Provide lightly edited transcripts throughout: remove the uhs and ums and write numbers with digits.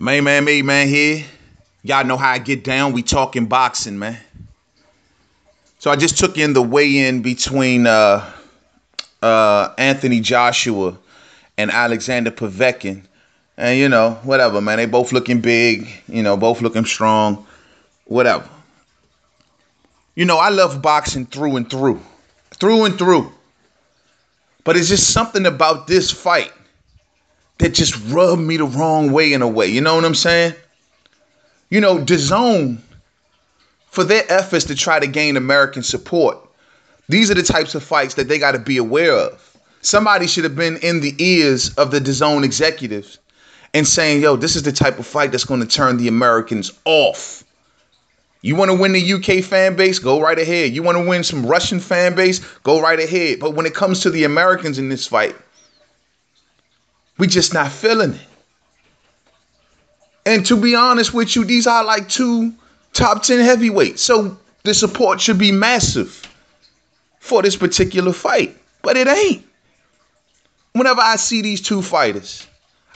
Man here. Y'all know how I get down. We talking boxing, man. So I just took in the weigh-in between Anthony Joshua and Alexander Povetkin. And whatever, man. They both looking big, both looking strong. Whatever. I love boxing through and through. Through and through. But it's just something about this fight that just rubbed me the wrong way in a way. You know what I'm saying? DAZN, for their efforts to try to gain American support, these are the types of fights that they got to be aware of. Somebody should have been in the ears of the DAZN executives and saying, yo, this is the type of fight that's going to turn the Americans off. You want to win the UK fan base? Go right ahead. You want to win some Russian fan base? Go right ahead. But when it comes to the Americans in this fight, we just not feeling it. And to be honest with you, these are like two top 10 heavyweights. So the support should be massive for this particular fight. But it ain't. Whenever I see these two fighters,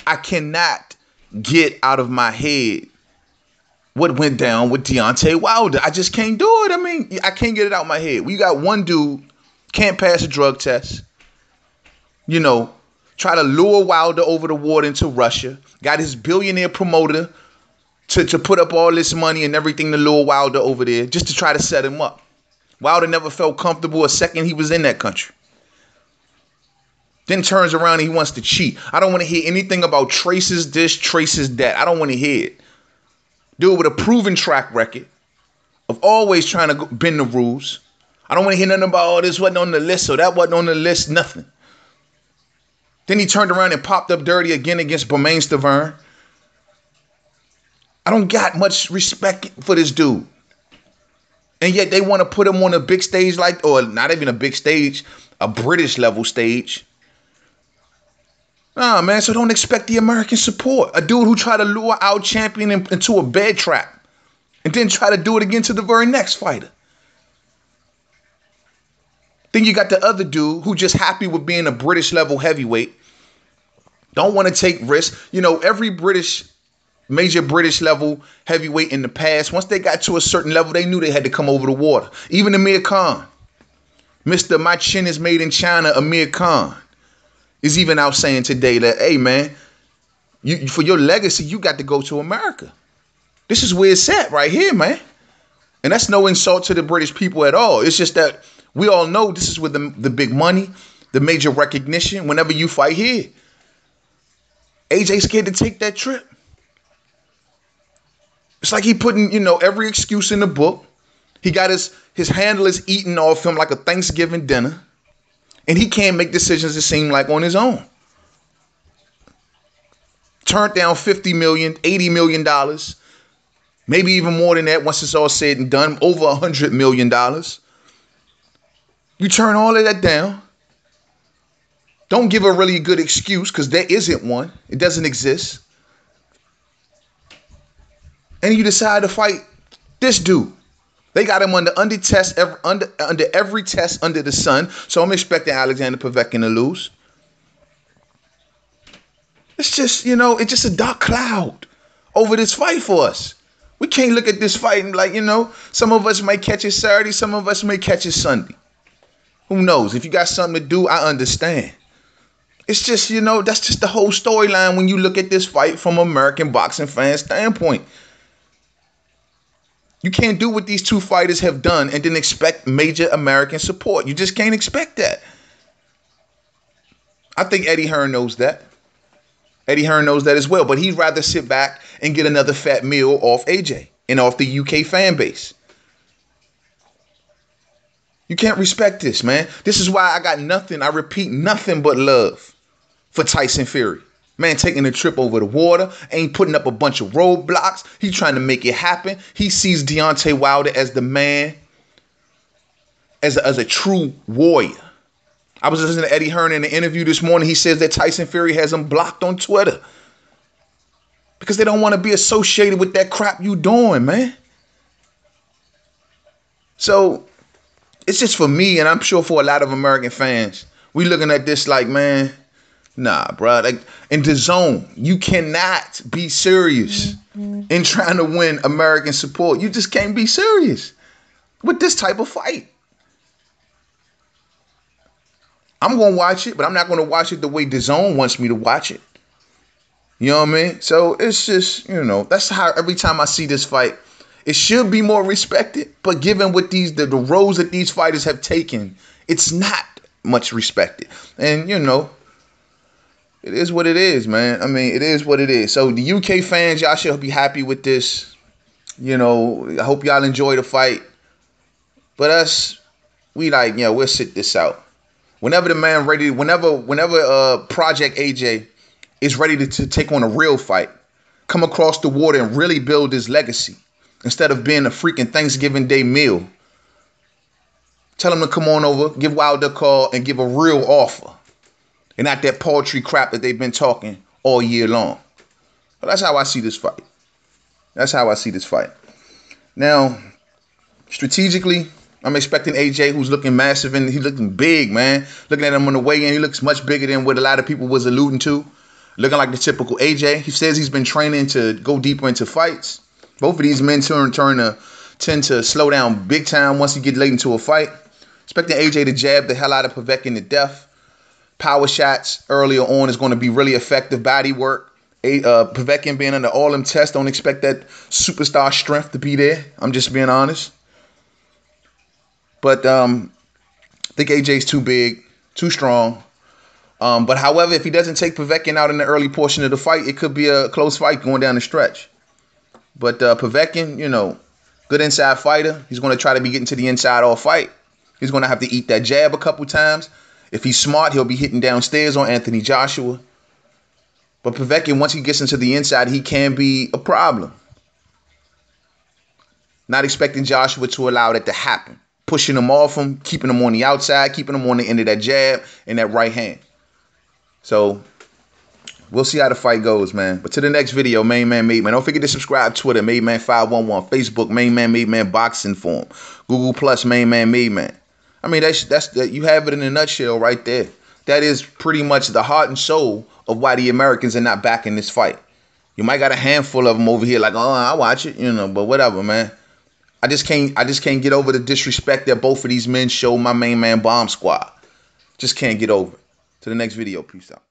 I cannot get out of my head what went down with Deontay Wilder. I just can't do it. I mean, I can't get it out of my head. We got one dude, can't pass a drug test. Try to lure Wilder over the water into Russia. Got his billionaire promoter to put up all this money and everything to lure Wilder over there just to try to set him up. Wilder never felt comfortable a second he was in that country. Then turns around and he wants to cheat. I don't want to hear anything about traces this, traces that. I don't want to hear it. Dude with a proven track record of always trying to bend the rules. I don't want to hear nothing about, oh, this wasn't on the list, so that wasn't on the list, nothing. Then he turned around and popped up dirty again against Bermane Stiverne. I don't got much respect for this dude. And yet they want to put him on a big stage or not even a big stage, a British level stage. Nah, man, so don't expect the American support. A dude who tried to lure our champion into a bed trap and then try to do it again to the very next fighter. Then you got the other dude who just happy with being a British level heavyweight. Don't want to take risks. Every major British level heavyweight in the past, once they got to a certain level, they knew they had to come over the water. Even Amir Khan. Mr. My Chin is Made in China, Amir Khan, is even out saying today that, hey, man, for your legacy, you got to go to America. This is where it's at right here, man. And that's no insult to the British people at all. It's just that we all know this is with the big money, the major recognition whenever you fight here. AJ scared to take that trip. It's like he putting, every excuse in the book. He got his handlers eating off him like a Thanksgiving dinner. And he can't make decisions, it seems like, on his own. Turned down $50 million, $80 million. Maybe even more than that once it's all said and done. Over $100 million. You turn all of that down. Don't give a really good excuse because there isn't one. It doesn't exist. And you decide to fight this dude. They got him under every test under the sun. So I'm expecting Alexander Povetkin to lose. It's just, it's just a dark cloud over this fight for us. We can't look at this fight and some of us may catch it Saturday, some of us may catch it Sunday. Who knows? If you got something to do, I understand. It's just, that's just the whole storyline when you look at this fight from American boxing fan standpoint. You can't do what these two fighters have done and then expect major American support. You just can't expect that. I think Eddie Hearn knows that. Eddie Hearn knows that as well. But he'd rather sit back and get another fat meal off AJ and off the UK fan base. You can't respect this, man. This is why I got nothing, I repeat, nothing but love for Tyson Fury. Man, taking a trip over the water, ain't putting up a bunch of roadblocks. He's trying to make it happen. He sees Deontay Wilder as the man, as a true warrior. I was listening to Eddie Hearn in an interview this morning. He says that Tyson Fury has him blocked on Twitter because they don't want to be associated with that crap you doing, man. So it's just for me, and I'm sure for a lot of American fans, we looking at this like, man, Nah, bro. Like in the zone, you cannot be serious in trying to win American support. You just can't be serious with this type of fight. I'm gonna watch it, but I'm not gonna watch it the way the zone wants me to watch it. You know what I mean? So it's just, that's how every time I see this fight, it should be more respected. But given what the roles that these fighters have taken, it's not much respected. And it is what it is, man. I mean, it is what it is. So the UK fans, y'all should be happy with this. I hope y'all enjoy the fight. But us, we'll sit this out. Whenever the man ready, whenever Project AJ is ready to take on a real fight, come across the water and really build his legacy instead of being a freaking Thanksgiving Day meal. Tell him to come on over, give Wilder a call, and give a real offer. And not that paltry crap that they've been talking all year long. But that's how I see this fight. That's how I see this fight. Now, strategically, I'm expecting AJ, who's looking massive, and he's looking big, man. Looking at him on the way in, he looks much bigger than what a lot of people was alluding to. Looking like the typical AJ. He says he's been training to go deeper into fights. Both of these men tend to slow down big time once he get late into a fight. Expecting AJ to jab the hell out of Povetkin to death. Power shots earlier on is going to be really effective body work. Povetkin being under all them tests, don't expect that superstar strength to be there. I'm just being honest. But I think AJ's too big, too strong. But however, if he doesn't take Povetkin out in the early portion of the fight, it could be a close fight going down the stretch. But Povetkin, good inside fighter. He's going to try to be getting to the inside all fight. He's going to have to eat that jab a couple times. If he's smart, he'll be hitting downstairs on Anthony Joshua. But Povetkin, once he gets into the inside, he can be a problem. Not expecting Joshua to allow that to happen. Pushing him off him, keeping him on the outside, keeping him on the end of that jab and that right hand. So we'll see how the fight goes, man. But to the next video, Main Man Made Man. Don't forget to subscribe. Twitter, Made Man 511. Facebook, Main Man Made Man Boxing Forum. Google Plus, Main Man Made Man. I mean, that's you have it in a nutshell right there. That is pretty much the heart and soul of why the Americans are not back in this fight. You might got a handful of them over here like, oh, I watch it, but whatever, man. I just can't get over the disrespect that both of these men show my main man Bomb Squad. Just can't get over it. To the next video. Peace out.